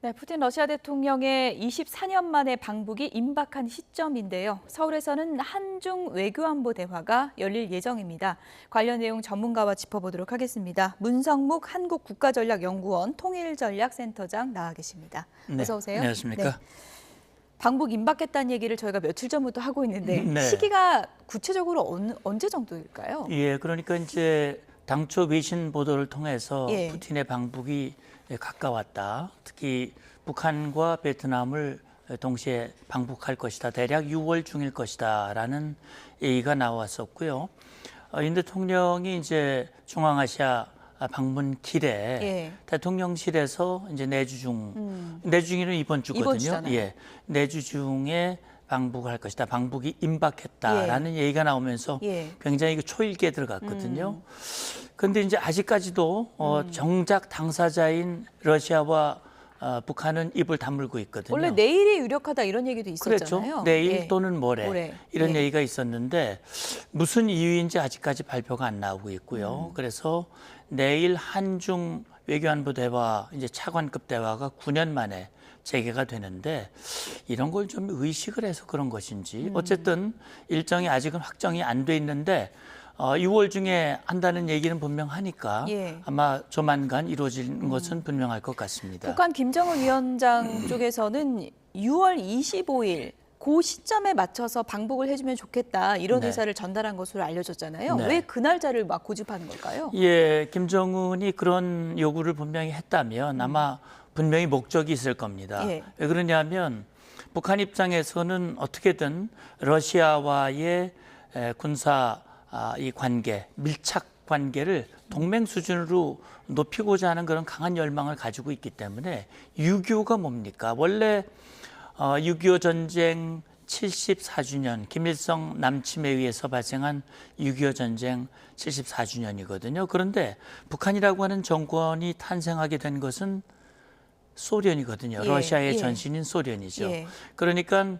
네, 푸틴 러시아 대통령의 24년 만에 방북이 임박한 시점인데요. 서울에서는 한중 외교안보 대화가 열릴 예정입니다. 관련 내용 전문가와 짚어보도록 하겠습니다. 문성묵 한국국가전략연구원 통일전략센터장 나와 계십니다. 어서 오세요. 안녕하십니까. 네. 방북 임박했다는 얘기를 저희가 며칠 전부터 하고 있는데 네. 시기가 구체적으로 언제 정도일까요? 예, 그러니까 이제 당초 외신 보도를 통해서 예. 푸틴의 방북이 가까웠다. 특히 북한과 베트남을 동시에 방북할 것이다. 대략 6월 중일 것이다라는 얘기가 나왔었고요. 인 대통령이 이제 중앙아시아 방문 길에 예. 대통령실에서 이제 내주 중이는 이번 주거든요. 주잖아요. 예, 내주 중에 방북할 것이다. 방북이 임박했다라는 얘기가 나오면서 예. 굉장히 초일기에 들어갔거든요. 그런데 이제 아직까지도 정작 당사자인 러시아와 북한은 입을 다물고 있거든요. 원래 내일이 유력하다 이런 얘기도 그렇죠. 있었잖아요. 내일 예. 또는 모레 이런 예. 얘기가 있었는데 무슨 이유인지 아직까지 발표가 안 나오고 있고요. 그래서 내일 한중 외교안보 대화 이제 차관급 대화가 9년 만에 재개가 되는데 이런 걸 좀 의식을 해서 그런 것인지 어쨌든 일정이 아직은 확정이 안 돼 있는데 6월 중에 한다는 얘기는 분명하니까 예. 아마 조만간 이루어지는 것은 분명할 것 같습니다. 북한 김정은 위원장 쪽에서는 6월 25일 그 시점에 맞춰서 방북을 해주면 좋겠다 이런 네. 의사를 전달한 것으로 알려졌잖아요. 네. 왜 그 날짜를 막 고집하는 걸까요? 예, 김정은이 그런 요구를 분명히 했다면 아마 분명히 목적이 있을 겁니다. 예. 왜 그러냐면 북한 입장에서는 어떻게든 러시아와의 군사 이 관계, 밀착 관계를 동맹 수준으로 높이고자 하는 그런 강한 열망을 가지고 있기 때문에 6.25가 뭡니까? 원래 6.25 전쟁 74주년, 김일성 남침에 의해서 발생한 6.25 전쟁 74주년이거든요. 그런데 북한이라고 하는 정권이 탄생하게 된 것은 소련이거든요. 예, 러시아의 예. 전신인 소련이죠. 예. 그러니까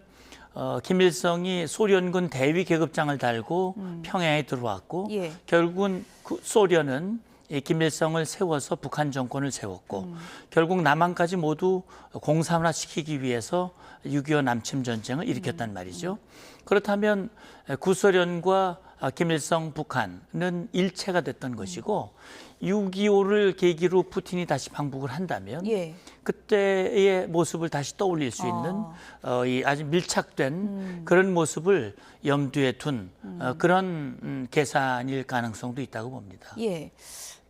김일성이 소련군 대위 계급장을 달고 평양에 들어왔고 예. 결국은 소련은 이 김일성을 세워서 북한 정권을 세웠고 결국 남한까지 모두 공산화시키기 위해서 6.25 남침 전쟁을 일으켰단 말이죠. 그렇다면 구소련과 김일성, 북한은 일체가 됐던 것이고 6.25를 계기로 푸틴이 다시 방북을 한다면 예. 그때의 모습을 다시 떠올릴 수 있는 이 아주 밀착된 그런 모습을 염두에 둔 그런 계산일 가능성도 있다고 봅니다. 예.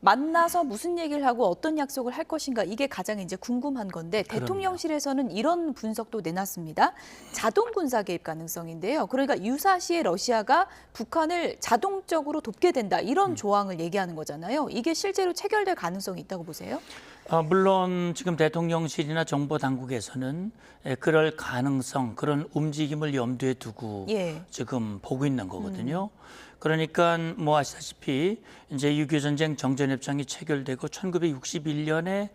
만나서 무슨 얘기를 하고 어떤 약속을 할 것인가 이게 가장 이제 궁금한 건데 대통령실에서는 이런 분석도 내놨습니다. 자동 군사 개입 가능성인데요. 그러니까 유사시에 러시아가 북한을 자동적으로 돕게 된다 이런 조항을 얘기하는 거잖아요. 이게 실제로 체결될 가능성이 있다고 보세요? 물론 지금 대통령실이나 정보 당국에서는 그럴 가능성, 그런 움직임을 염두에 두고 예. 지금 보고 있는 거거든요. 그러니까 뭐 아시다시피 이제 6.25 전쟁 정전협정이 체결되고 1961년에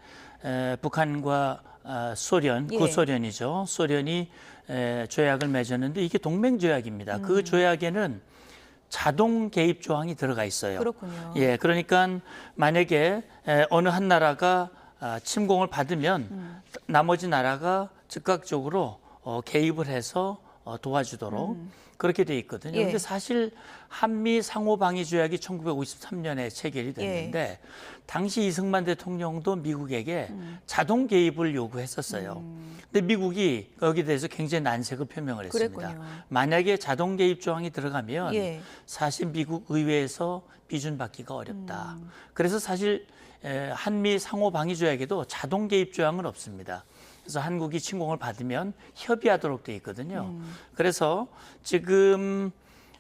북한과 소련, 예. 구소련이죠. 소련이 조약을 맺었는데 이게 동맹 조약입니다. 그 조약에는 자동 개입 조항이 들어가 있어요. 그렇군요. 예, 그러니까 만약에 어느 한 나라가 침공을 받으면 나머지 나라가 즉각적으로 개입을 해서 도와주도록 그렇게 돼 있거든요. 예. 그런데 사실 한미 상호 방위 조약이 1953년에 체결이 됐는데 당시 이승만 대통령도 미국에게 자동 개입을 요구했었어요. 근데 미국이 거기에 대해서 굉장히 난색을 표명을 했습니다. 그랬군요. 만약에 자동 개입 조항이 들어가면 예. 사실 미국 의회에서 비준 받기가 어렵다. 그래서 사실 한미 상호 방위 조약에도 자동 개입 조항은 없습니다. 그래서 한국이 침공을 받으면 협의하도록 돼 있거든요. 그래서 지금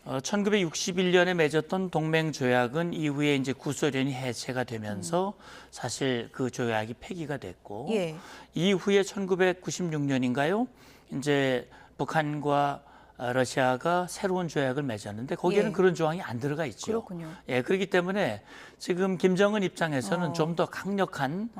1961년에 맺었던 동맹 조약은 이후에 이제 구소련이 해체가 되면서 사실 그 조약이 폐기가 됐고 예. 이후에 1996년인가요? 이제 북한과 러시아가 새로운 조약을 맺었는데 거기에는 예. 그런 조항이 안 들어가 있죠. 그렇군요. 예, 그렇기 때문에 지금 김정은 입장에서는 좀 더 강력한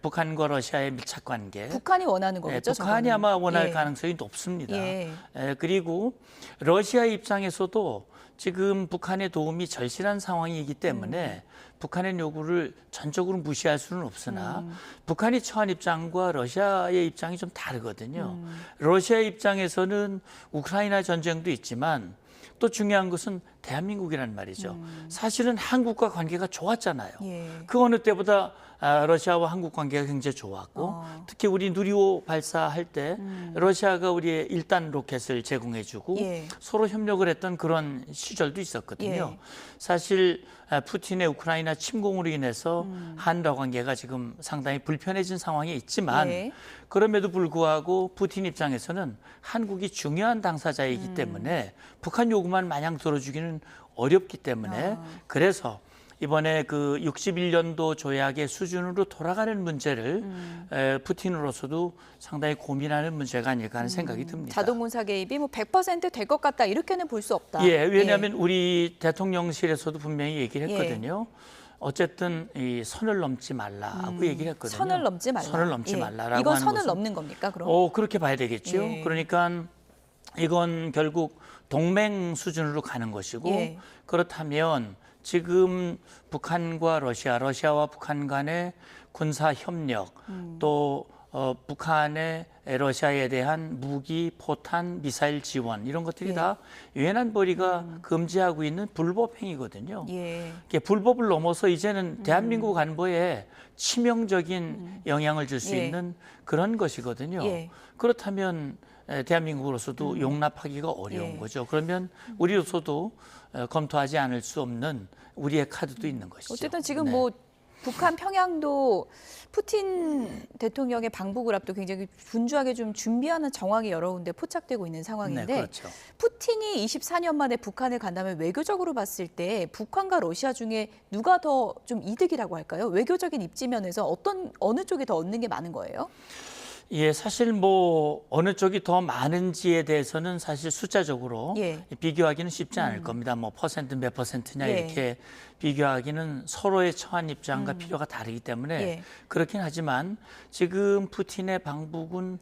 북한과 러시아의 밀착 관계. 북한이 원하는 거겠죠? 북한이 저거는? 아마 원할 예. 가능성이 높습니다. 예. 그리고 러시아 입장에서도 지금 북한의 도움이 절실한 상황이기 때문에 북한의 요구를 전적으로 무시할 수는 없으나 북한이 처한 입장과 러시아의 입장이 좀 다르거든요. 러시아의 입장에서는 우크라이나 전쟁도 있지만 또 중요한 것은 대한민국이란 말이죠. 사실은 한국과 관계가 좋았잖아요. 예. 그 어느 때보다 러시아와 한국 관계가 굉장히 좋았고 특히 우리 누리호 발사할 때 러시아가 우리의 1단 로켓을 제공해주고 예. 서로 협력을 했던 그런 시절도 있었거든요. 예. 사실 푸틴의 우크라이나 침공으로 인해서 한러 관계가 지금 상당히 불편해진 상황에 있지만 예. 그럼에도 불구하고 푸틴 입장에서는 한국이 중요한 당사자이기 때문에 북한 요구만 마냥 들어주기는 어렵기 때문에 그래서 이번에 그 61년도 조약의 수준으로 돌아가는 문제를 푸틴으로서도 상당히 고민하는 문제가 아닐까 하는 생각이 듭니다. 자동군사 개입이 뭐 100%될 것 같다 이렇게는 볼 수 없다. 예, 왜냐하면 우리 대통령실에서도 분명히 얘기를 했거든요. 어쨌든 이 선을 넘지 말라고 얘기를 했거든요. 선을 넘지 말라. 선을 넘지 예. 말라라고 이건 하는 선을 것은 넘는 겁니까? 그럼? 그렇게 봐야 되겠죠. 예. 그러니까 이건 결국 동맹 수준으로 가는 것이고 예. 그렇다면 지금 북한과 러시아와 북한 간의 군사 협력 또 북한의 러시아에 대한 무기, 포탄, 미사일 지원 이런 것들이 예. 다 유엔 안보리가 금지하고 있는 불법 행위거든요. 예. 이게 불법을 넘어서 이제는 대한민국 안보에 치명적인 영향을 줄 수 예. 있는 그런 것이거든요. 예. 그렇다면 대한민국으로서도 용납하기가 어려운 예. 거죠. 그러면 우리로서도 검토하지 않을 수 없는 우리의 카드도 있는 것이죠. 어쨌든 지금 네. 뭐 북한 평양도 푸틴 대통령의 방북을 앞두고 굉장히 분주하게 좀 준비하는 정황이 여러 군데 포착되고 있는 상황인데 네, 그렇죠. 푸틴이 24년 만에 북한을 간다면 외교적으로 봤을 때 북한과 러시아 중에 누가 더 좀 이득이라고 할까요? 외교적인 입지면에서 어느 쪽이 더 얻는 게 많은 거예요? 예, 사실 뭐 어느 쪽이 더 많은지에 대해서는 사실 숫자적으로 예. 비교하기는 쉽지 않을 겁니다. 뭐 퍼센트 몇 퍼센트냐 예. 이렇게 비교하기는 서로의 처한 입장과 필요가 다르기 때문에 예. 그렇긴 하지만 지금 푸틴의 방북은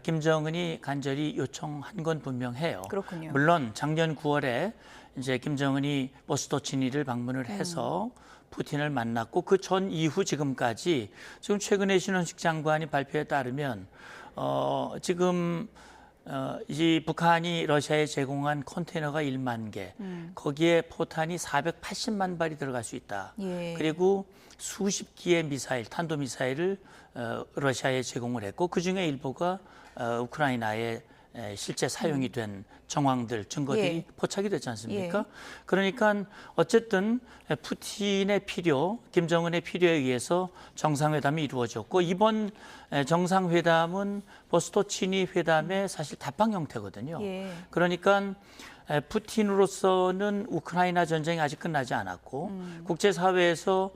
김정은이 간절히 요청한 건 분명해요. 그렇군요. 물론 작년 9월에 이제 김정은이 보스토치니를 방문을 해서 푸틴을 만났고 그 전 이후 지금까지 지금 최근에 신원식 장관이 발표에 따르면 지금 이 북한이 러시아에 제공한 컨테이너가 1만 개, 거기에 포탄이 480만 발이 들어갈 수 있다. 예. 그리고 수십 기의 미사일, 탄도 미사일을 러시아에 제공을 했고 그 중에 일부가 우크라이나에 실제 사용이 된 정황들, 증거들이 예. 포착이 됐지 않습니까? 예. 그러니까 어쨌든 푸틴의 필요, 김정은의 필요에 의해서 정상회담이 이루어졌고 이번 정상회담은 보스토치니 회담의 사실 답방 형태거든요. 예. 그러니까 푸틴으로서는 우크라이나 전쟁이 아직 끝나지 않았고 국제사회에서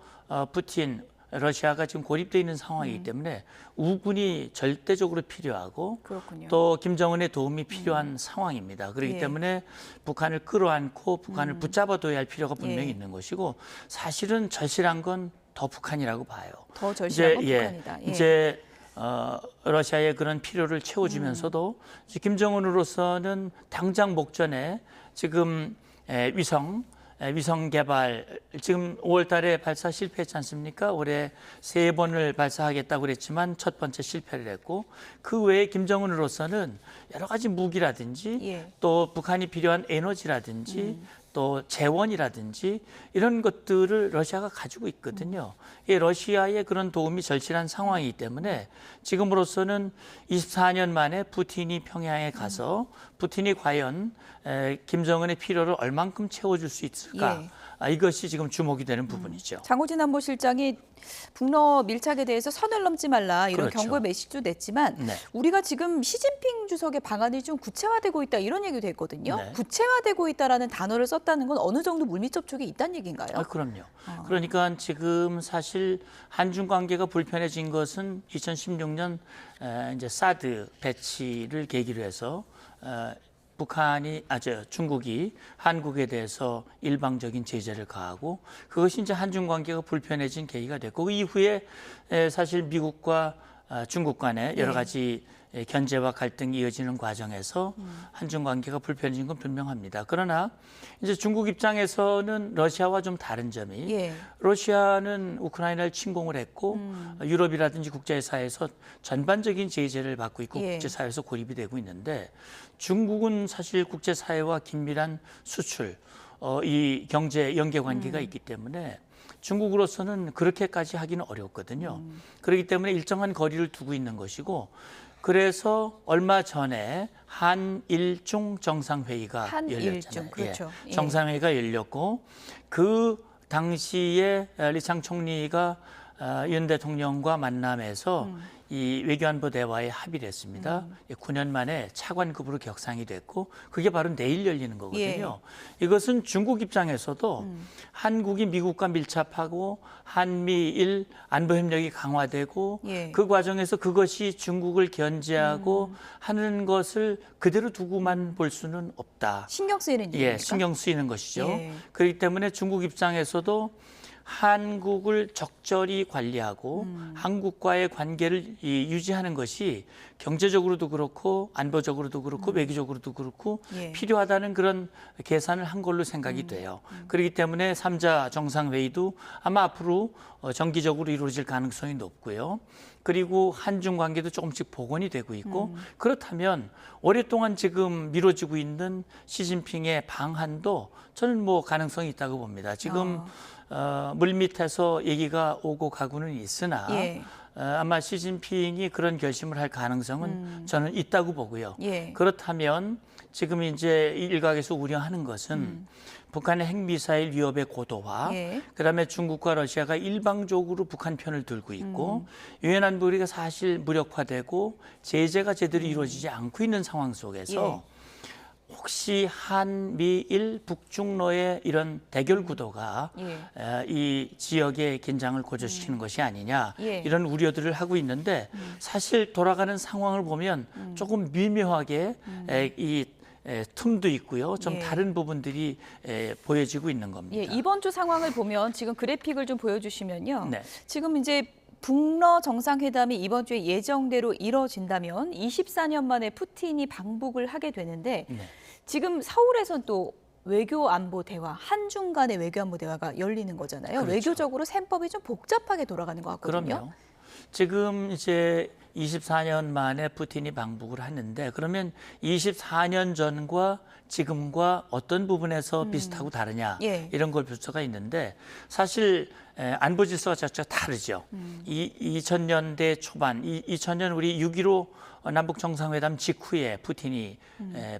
푸틴, 러시아가 지금 고립되어 있는 상황이기 때문에 우군이 절대적으로 필요하고 그렇군요. 또 김정은의 도움이 필요한 상황입니다. 그렇기 예. 때문에 북한을 끌어안고 북한을 붙잡아둬야 할 필요가 분명히 예. 있는 것이고 사실은 절실한 건 더 북한이라고 봐요. 더 절실한 건 이제, 북한이다. 예. 이제 러시아의 그런 필요를 채워주면서도 이제 김정은으로서는 당장 목전에 지금 위성 개발 지금 5월 달에 발사 실패했지 않습니까? 올해 3번을 발사하겠다고 그랬지만 첫 번째 실패를 했고 그 외에 김정은으로서는 여러 가지 무기라든지 예. 또 북한이 필요한 에너지라든지 또 재원이라든지 이런 것들을 러시아가 가지고 있거든요. 이 러시아의 그런 도움이 절실한 상황이기 때문에 지금으로서는 24년 만에 푸틴이 평양에 가서 푸틴이 과연 김정은의 필요를 얼만큼 채워줄 수 있을까? 예. 이것이 지금 주목이 되는 부분이죠. 장호진 안보실장이 북러 밀착에 대해서 선을 넘지 말라 이런 그렇죠. 경고 메시지도 냈지만 네. 우리가 지금 시진핑 주석의 방안이 좀 구체화되고 있다 이런 얘기도 했거든요. 네. 구체화되고 있다라는 단어를 썼다는 건 어느 정도 물밑 접촉이 있다는 얘기인가요? 그럼요. 그러니까 지금 사실 한중 관계가 불편해진 것은 2016년 이제 사드 배치를 계기로 해서 중국이 한국에 대해서 일방적인 제재를 가하고 그것이 이제 한중 관계가 불편해진 계기가 됐고 그 이후에 사실 미국과 중국 간에 여러 가지 견제와 갈등이 이어지는 과정에서 한중 관계가 불편해진 건 분명합니다. 그러나 이제 중국 입장에서는 러시아와 좀 다른 점이 러시아는 우크라이나를 침공을 했고 유럽이라든지 국제사회에서 전반적인 제재를 받고 있고 국제사회에서 고립이 되고 있는데 중국은 사실 국제사회와 긴밀한 수출, 이 경제 연계 관계가 있기 때문에 중국으로서는 그렇게까지 하기는 어렵거든요. 그렇기 때문에 일정한 거리를 두고 있는 것이고 그래서 얼마 전에 한일중 정상회의가 열렸잖아요. 그렇죠. 정상회의가 열렸고 그 당시에 리창 총리가 윤 대통령과 만남에서 이 외교안보 대화에 합의를 했습니다. 9년 만에 차관급으로 격상이 됐고 그게 바로 내일 열리는 거거든요. 이것은 중국 입장에서도 한국이 미국과 밀접하고 한미일 안보협력이 강화되고 그 과정에서 그것이 중국을 견제하고 하는 것을 그대로 두고만 볼 수는 없다. 신경 쓰이는 일입니까? 신경 쓰이는 것이죠. 그렇기 때문에 중국 입장에서도 한국을 적절히 관리하고 한국과의 관계를 유지하는 것이 경제적으로도 그렇고 안보적으로도 그렇고 외교적으로도 그렇고 필요하다는 그런 계산을 한 걸로 생각이 돼요. 그렇기 때문에 3자 정상회의도 아마 앞으로 정기적으로 이루어질 가능성이 높고요. 그리고 한중 관계도 조금씩 복원이 되고 있고 그렇다면 오랫동안 지금 미뤄지고 있는 시진핑의 방한도 저는 뭐 가능성이 있다고 봅니다. 지금 물밑에서 얘기가 오고 가고는 있으나 아마 시진핑이 그런 결심을 할 가능성은 저는 있다고 보고요. 그렇다면 지금 이제 일각에서 우려하는 것은 북한의 핵미사일 위협의 고도화, 그다음에 중국과 러시아가 일방적으로 북한 편을 들고 있고 유엔 안보리가 사실 무력화되고 제재가 제대로 이루어지지 않고 있는 상황 속에서 혹시 한미일 북중로의 이런 대결 구도가 이 지역의 긴장을 고조시키는 것이 아니냐 이런 우려들을 하고 있는데 사실 돌아가는 상황을 보면 조금 미묘하게 이 틈도 있고요. 좀 다른 부분들이 보여지고 있는 겁니다. 이번 주 상황을 보면 지금 그래픽을 좀 보여주시면요. 지금 이제 북러 정상회담이 이번 주에 예정대로 이뤄진다면 24년 만에 푸틴이 방북을 하게 되는데 지금 서울에선 또 외교안보 대화, 한중 간의 외교안보 대화가 열리는 거잖아요. 그렇죠. 외교적으로 셈법이 좀 복잡하게 돌아가는 것 같거든요. 그럼요. 지금 이제 24년 만에 푸틴이 방북을 하는데 그러면 24년 전과 지금과 어떤 부분에서 비슷하고 다르냐 이런 걸 볼 수가 있는데 사실 안보 질서가 자체가 다르죠. 2000년대 초반, 2000년 우리 6.15 남북 정상회담 직후에 푸틴이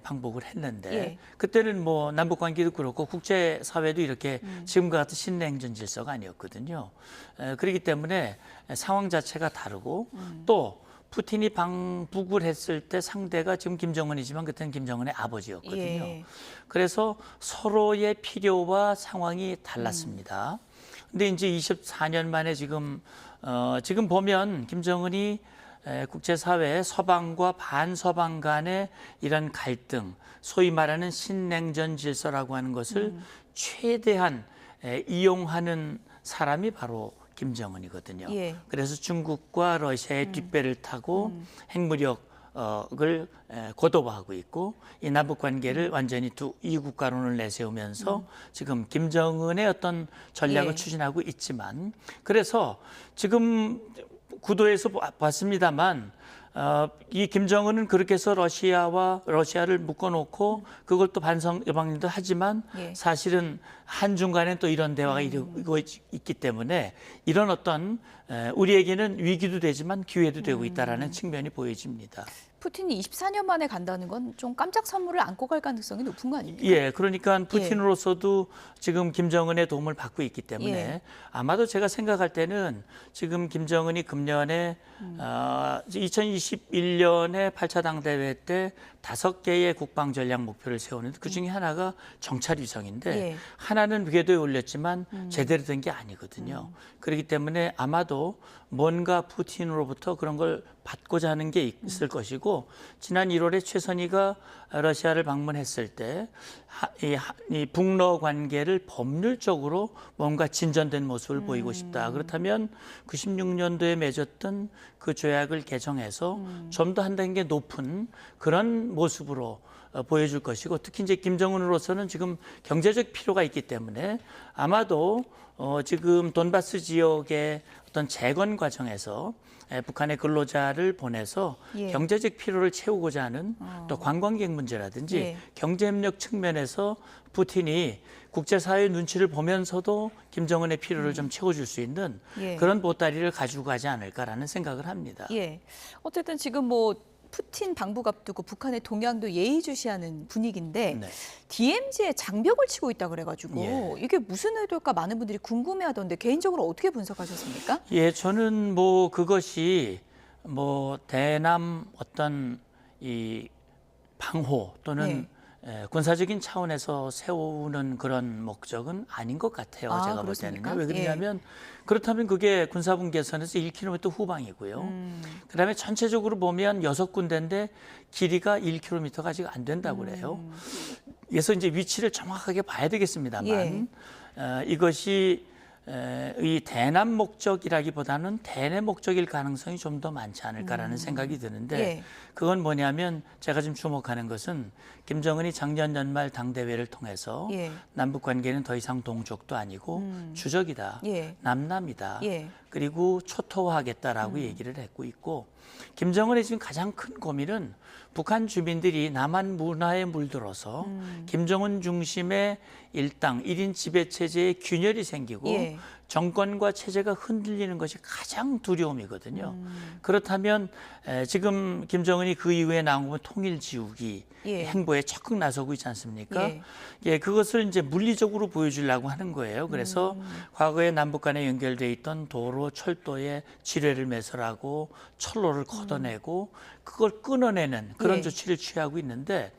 방북을 했는데 그때는 뭐 남북 관계도 그렇고 국제 사회도 이렇게 지금과 같은 신냉전 질서가 아니었거든요. 그렇기 때문에 상황 자체가 다르고 또 푸틴이 방북을 했을 때 상대가 지금 김정은이지만 그때는 김정은의 아버지였거든요. 그래서 서로의 필요와 상황이 달랐습니다. 근데 이제 24년 만에 지금 보면 김정은이 국제사회 서방과 반서방 간의 이런 갈등, 소위 말하는 신냉전 질서라고 하는 것을 최대한 이용하는 사람이 바로 김정은이거든요. 그래서 중국과 러시아의 뒷배를 타고 핵무력을 고도화하고 있고 이 남북 관계를 완전히 이 국가론을 내세우면서 지금 김정은의 어떤 전략을 추진하고 있지만 그래서 지금 구도에서 봤습니다만 이 김정은은 그렇게 해서 러시아를 묶어놓고 그걸 또 반성 여방도 하지만 사실은 한중 간에 또 이런 대화가 이루어지고 있기 때문에 이런 어떤 우리에게는 위기도 되지만 기회도 되고 있다라는 측면이 보여집니다. 푸틴이 24년 만에 간다는 건 좀 깜짝 선물을 안고 갈 가능성이 높은 거 아닙니까? 그러니까 푸틴으로서도 지금 김정은의 도움을 받고 있기 때문에 아마도 제가 생각할 때는 지금 김정은이 금년에 2021년에 8차 당대회 때 5개의 국방 전략 목표를 세우는데 그중에 하나가 정찰 위성인데 하나는 궤도에 올렸지만 제대로 된 게 아니거든요. 그렇기 때문에 아마도 뭔가 푸틴으로부터 그런 걸 받고자 하는 게 있을 것이고 있고 지난 1월에 최선희가 러시아를 방문했을 때 이 북러 관계를 법률적으로 뭔가 진전된 모습을 보이고 싶다. 그렇다면 96년도에 맺었던 그 조약을 개정해서 좀 더 한 단계 높은 그런 모습으로 보여줄 것이고 특히 이제 김정은으로서는 지금 경제적 필요가 있기 때문에 아마도 지금 돈바스 지역의 어떤 재건 과정에서 북한의 근로자를 보내서 예. 경제적 필요를 채우고자 하는 또 관광객 문제라든지 예. 경제협력 측면에서 푸틴이 국제사회의 눈치를 보면서도 김정은의 필요를 좀 채워줄 수 있는 예. 그런 보따리를 가지고 가지 않을까라는 생각을 합니다. 예. 어쨌든 지금 뭐 푸틴 방북 앞두고 북한의 동향도 예의주시하는 분위기인데 네. DMZ에 장벽을 치고 있다 그래가지고 예. 이게 무슨 의도일까 많은 분들이 궁금해하던데 개인적으로 어떻게 분석하셨습니까? 예, 저는 뭐 그것이 뭐 대남 어떤 이 방호 또는 군사적인 차원에서 세우는 그런 목적은 아닌 것 같아요. 아, 제가 볼 그렇습니까? 때는요. 왜 그러냐면 그렇다면 그게 군사분 계선에서 1km 후방이고요. 그다음에 전체적으로 보면 6군데인데 길이가 1km가 아직 안 된다고 그래요. 그래서 이제 위치를 정확하게 봐야 되겠습니다만 이것이 이 대남 목적이라기보다는 대내 목적일 가능성이 좀 더 많지 않을까라는 생각이 드는데 예. 그건 뭐냐면 제가 지금 주목하는 것은 김정은이 작년 연말 당대회를 통해서 예. 남북 관계는 더 이상 동족도 아니고 주적이다, 예. 남남이다, 예. 그리고 초토화하겠다라고 얘기를 했고 있고 김정은의 지금 가장 큰 고민은 북한 주민들이 남한 문화에 물들어서 김정은 중심의 일당 1인 지배 체제에 균열이 생기고 예. 정권과 체제가 흔들리는 것이 가장 두려움이거든요. 그렇다면 지금 김정은이 그 이후에 나온 건 통일 지우기 예. 행보에 적극 나서고 있지 않습니까? 예. 예, 그것을 이제 물리적으로 보여주려고 하는 거예요. 그래서 과거에 남북 간에 연결돼 있던 도로, 철도에 지뢰를 매설하고 철로를 걷어내고 그걸 끊어내는 그런 예. 조치를 취하고 있는데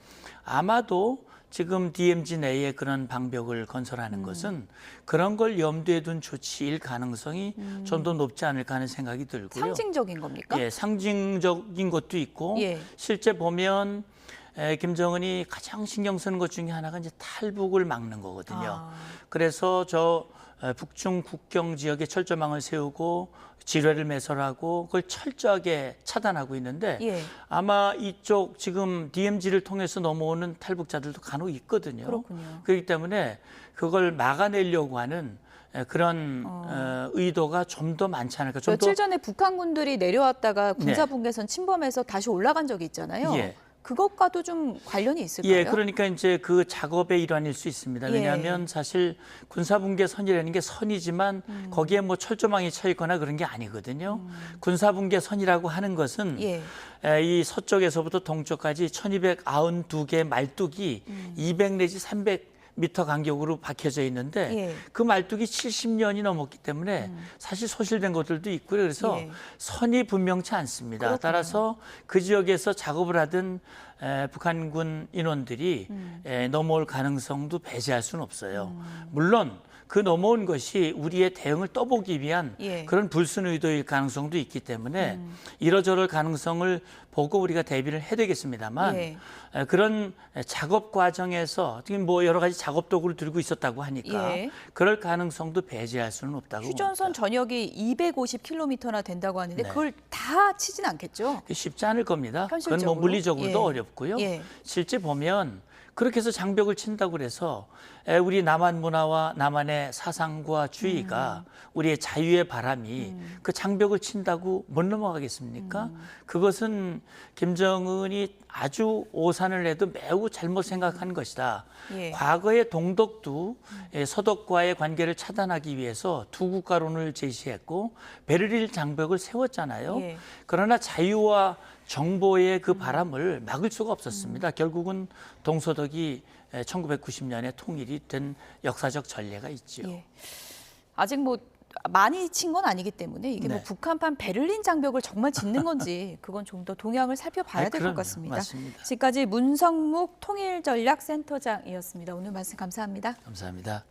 아마도 지금 DMZ 내에 그런 방벽을 건설하는 것은 그런 걸 염두에 둔 조치일 가능성이 좀 더 높지 않을까 하는 생각이 들고요. 상징적인 겁니까? 예, 상징적인 것도 있고 예. 실제 보면 김정은이 가장 신경 쓰는 것 중에 하나가 이제 탈북을 막는 거거든요. 그래서 저 북중 국경 지역에 철조망을 세우고 지뢰를 매설하고 그걸 철저하게 차단하고 있는데 예. 아마 이쪽 지금 DMZ를 통해서 넘어오는 탈북자들도 간혹 있거든요. 그렇군요. 그렇기 때문에 그걸 막아내려고 하는 그런 의도가 좀 더 많지 않을까. 좀 며칠 더 전에 북한군들이 내려왔다가 군사분계선 침범해서 다시 올라간 적이 있잖아요. 예. 그것과도 좀 관련이 있을까요? 예, 그러니까 이제 그 작업의 일환일 수 있습니다. 예. 왜냐하면 사실 군사분계선이라는 게 선이지만 거기에 뭐 철조망이 쳐 있거나 그런 게 아니거든요. 군사분계선이라고 하는 것은 예. 이 서쪽에서부터 동쪽까지 1292개 말뚝이 200 내지 300 미터 간격으로 박혀져 있는데 예. 그 말뚝이 70년이 넘었기 때문에 사실 소실된 것들도 있고요. 그래서 예. 선이 분명치 않습니다. 그렇군요. 따라서 그 지역에서 작업을 하던 북한군 인원들이 넘어올 가능성도 배제할 수는 없어요. 물론 그 넘어온 것이 우리의 대응을 떠보기 위한 예. 그런 불순 의도일 가능성도 있기 때문에 이러저럴 가능성을 보고 우리가 대비를 해야 되겠습니다만 예. 그런 작업 과정에서 지금 뭐 여러 가지 작업 도구를 들고 있었다고 하니까 예. 그럴 가능성도 배제할 수는 없다고 휴전선 봅니다. 전역이 250km나 된다고 하는데 네. 그걸 다 치진 않겠죠? 쉽지 않을 겁니다. 그건 현실적으로? 뭐 물리적으로도 예. 어렵고요. 예. 실제 보면 그렇게 해서 장벽을 친다고 그래서 우리 남한 문화와 남한의 사상과 주의가 우리의 자유의 바람이 그 장벽을 친다고 못 넘어가겠습니까? 그것은 김정은이 아주 오산을 해도 매우 잘못 생각한 것이다. 예. 과거의 동독도 서독과의 관계를 차단하기 위해서 두 국가론을 제시했고 베를린 장벽을 세웠잖아요. 예. 그러나 자유와 정보의 그 바람을 막을 수가 없었습니다. 결국은 동서독이 1990년에 통일이 된 역사적 전례가 있지요. 예. 아직 뭐 많이 친 건 아니기 때문에 이게 뭐 네. 북한판 베를린 장벽을 정말 짓는 건지 그건 좀 더 동향을 살펴봐야 될 것 그럼요. 같습니다. 맞습니다. 지금까지 문성묵 통일전략센터장이었습니다. 오늘 말씀 감사합니다. 감사합니다.